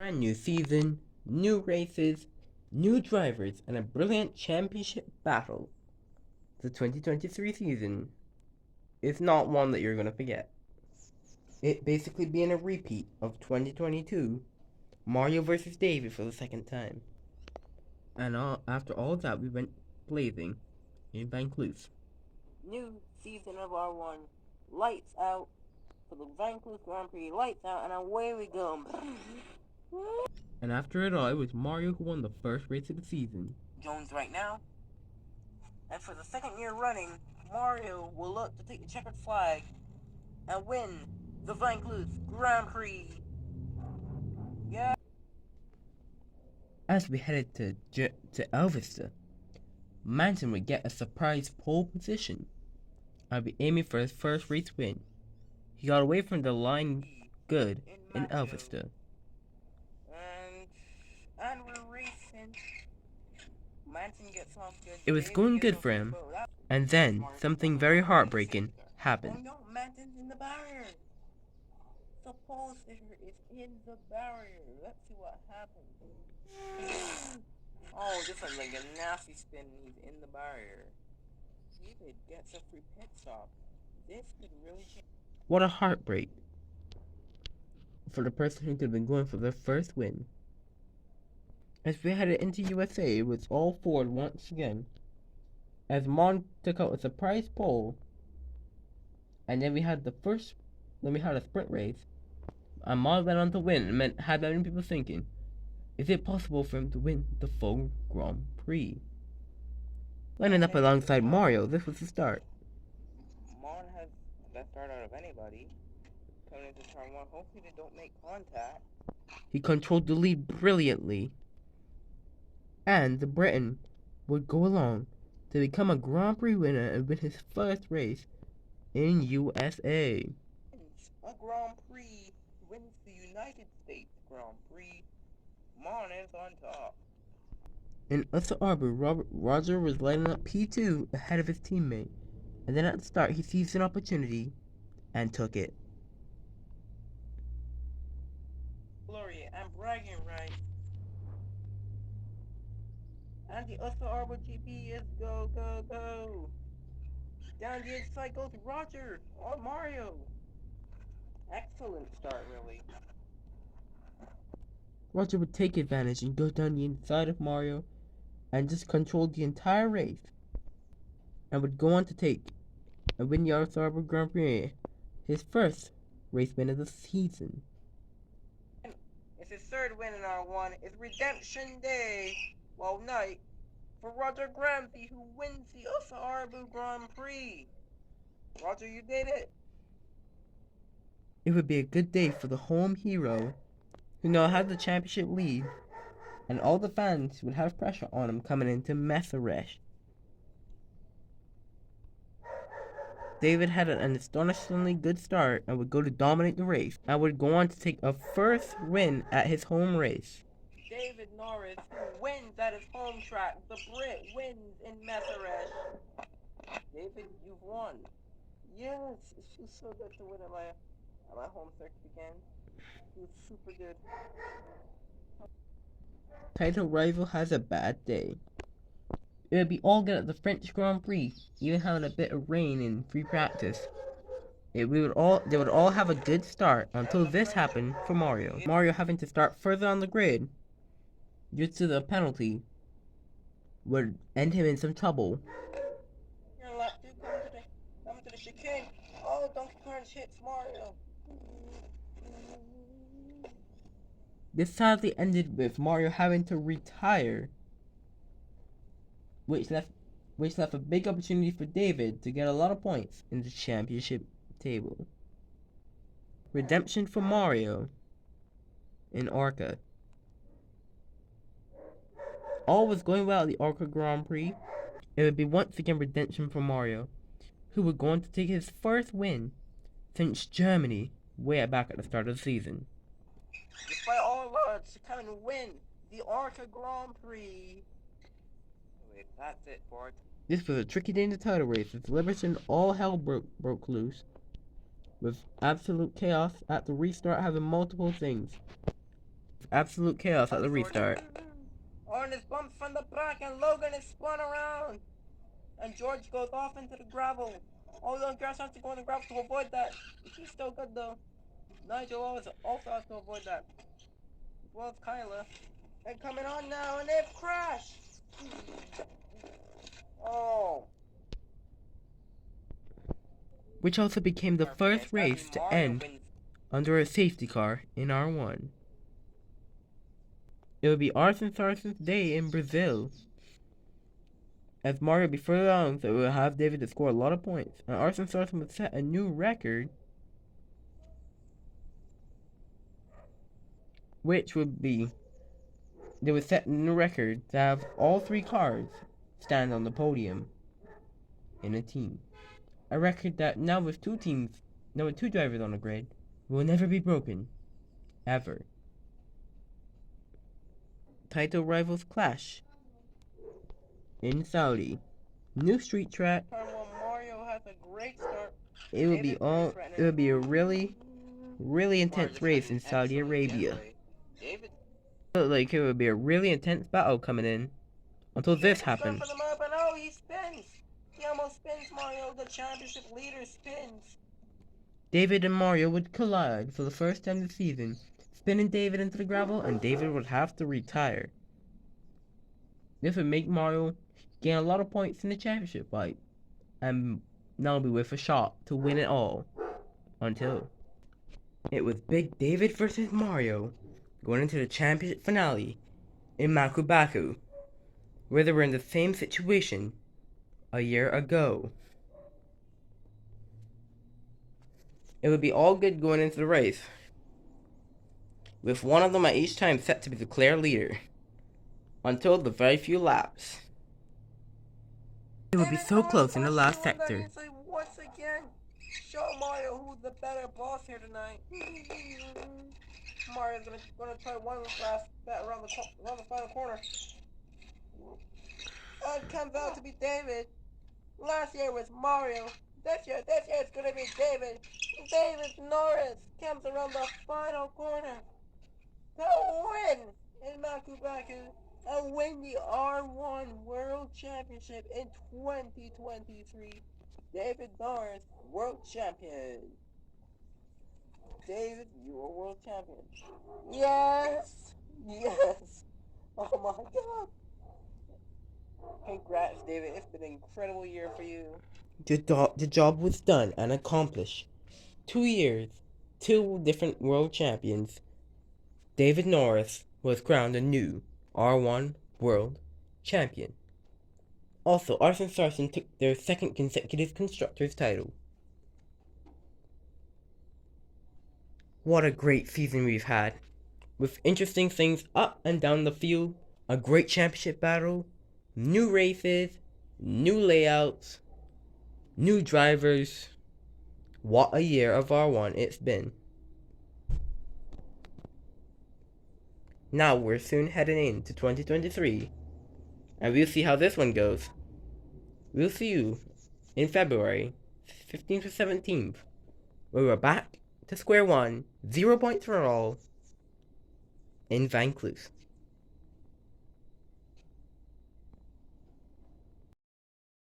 Brand new season, new races, new drivers, and a brilliant championship battle. The 2023 season is not one that you're going to forget. It basically being a repeat of 2022, Mario vs. David for the second time. And after all that, we went blazing in Vaucluse. New season of R1, lights out for the Vaucluse Grand Prix, lights out, and away we go. And after it all, it was Mario who won the first race of the season. Jones right now. And for the second year running, Mario will look to take the checkered flag and win the Vaucluse Grand Prix. Yeah. As we headed to Elvista, Manson would get a surprise pole position. I'd be aiming for his first race win. He got away from the line good in Elvista. And we're racing. Manson gets off good. It was going good for him, and then something very heartbreaking happened. Oh no, Manson's in the barrier. The pole sticker is in the barrier. Let's see what happens. Oh, this is like a nasty spin. He's in the barrier. David gets a free pit stop. This could really change. What a heartbreak for the person who could have been going for their first win. As we headed into USA, it was all Ford once again. As Mon took out a surprise pole, and then we had a sprint race, and Mon went on to win, and meant had many people thinking, is it possible for him to win the full Grand Prix? Lining up alongside Mario, this was the start. Mon has the best start out of anybody. Coming into turn one, hopefully they don't make contact. He controlled the lead brilliantly, and the Briton would go along to become a Grand Prix winner and win his first race in USA. A Grand Prix wins the United States Grand Prix. Mon is on top. In Usher Arbor, Roger was lining up P2 ahead of his teammate, and then at the start he seized an opportunity and took it. Gloria, I'm bragging right. And the Usher Arbor GP is go, go, go. Down the inside goes Roger or Mario. Excellent start, really. Roger would take advantage and go down the inside of Mario and just control the entire race, and would go on to take and win the Usher Arbor Grand Prix, his first race win of the season. It's his third win in R1. It's Redemption Day, well, night, for Roger Gramsci, who wins the Usher Arbor Grand Prix. Roger, you did it. It would be a good day for the home hero, who now had the championship lead, and all the fans would have pressure on him coming into Messerich. David had an astonishingly good start and would go to dominate the race, and would go on to take a first win at his home race. David Norris, who wins at his home track. The Brit wins in Messerich. David, you've won. Yes, it feels so good to win at my home circuit again. It was super good. Title rival has a bad day. It would be all good at the French Grand Prix, even having a bit of rain in free practice. They would all have a good start until this happened for Mario. Mario having to start further on the grid due to the penalty would end him in some trouble. You're lap 2 coming to the chicane. Oh, Donkey Kong hits Mario. This sadly ended with Mario having to retire, which left a big opportunity for David to get a lot of points in the championship table. Redemption for Mario in Orca. All was going well at the Orca Grand Prix. It would be once again redemption for Mario, who would go on to take his first win since Germany way back at the start of the season. Despite all odds, to come and win the Orca Grand Prix. Wait, that's it, Ford. This was a tricky day in the title race, as Liberton all hell broke loose, with absolute chaos at the restart having multiple things. absolute chaos at the restart. Orin is bumped from the back and Logan is spun around. And George goes off into the gravel. Although Grass has to go in the gravel to avoid that. He's still good though. Nigel also has to avoid that. As well as Kyla. And coming on now, and they've crashed. Oh. Which also became the first race to end under a safety car in R1. It would be Arsene Sarsen's day in Brazil, as Mario would be further along, so it would have David to score a lot of points, and Arsene Sarsen would set a new record, which would be, they would set a new record to have all 3 cars stand on the podium in a team. A record that now with 2 drivers on the grid, will never be broken, ever. Title rivals clash in Saudi. New street track. Mario has a great start. It would be a really intense race in Saudi Arabia. Like it would be a really intense battle coming in until this happened. Oh, he spins. He almost spins Mario. The championship leader spins. David and Mario would collide for the first time this season, spinning David into the gravel, and David would have to retire. This would make Mario gain a lot of points in the championship fight, and now be with a shot to win it all. Until it was Big David versus Mario going into the championship finale in Makubaku, where they were in the same situation a year ago. It would be all good going into the race, with one of them at each time set to be the clear leader, until the very few laps. It would be so close in the last sector. Once again, show Mario who's the better boss here tonight. Mario's gonna try one last bet around the final corner. And it comes out to be David. Last year was Mario. This year it's gonna be David. David Norris comes around the final corner to win in Makubaku and win the R1 World Championship in 2023. David Norris, World Champion. David, you are World Champion. Yes! Yes! Oh my god! Congrats, David. It's been an incredible year for you. The job was done and accomplished. 2 years, 2 different world champions. David Norris was crowned a new R1 World Champion. Also, Arsene Sarsen took their 2nd consecutive Constructors title. What a great season we've had, with interesting things up and down the field, a great championship battle, new races, new layouts, new drivers. What a year of R1 it's been. Now we're soon heading into 2023, and we'll see how this one goes. We'll see you in February 15th to 17th, where we're back to square one, 0 points for all, in Vancouver.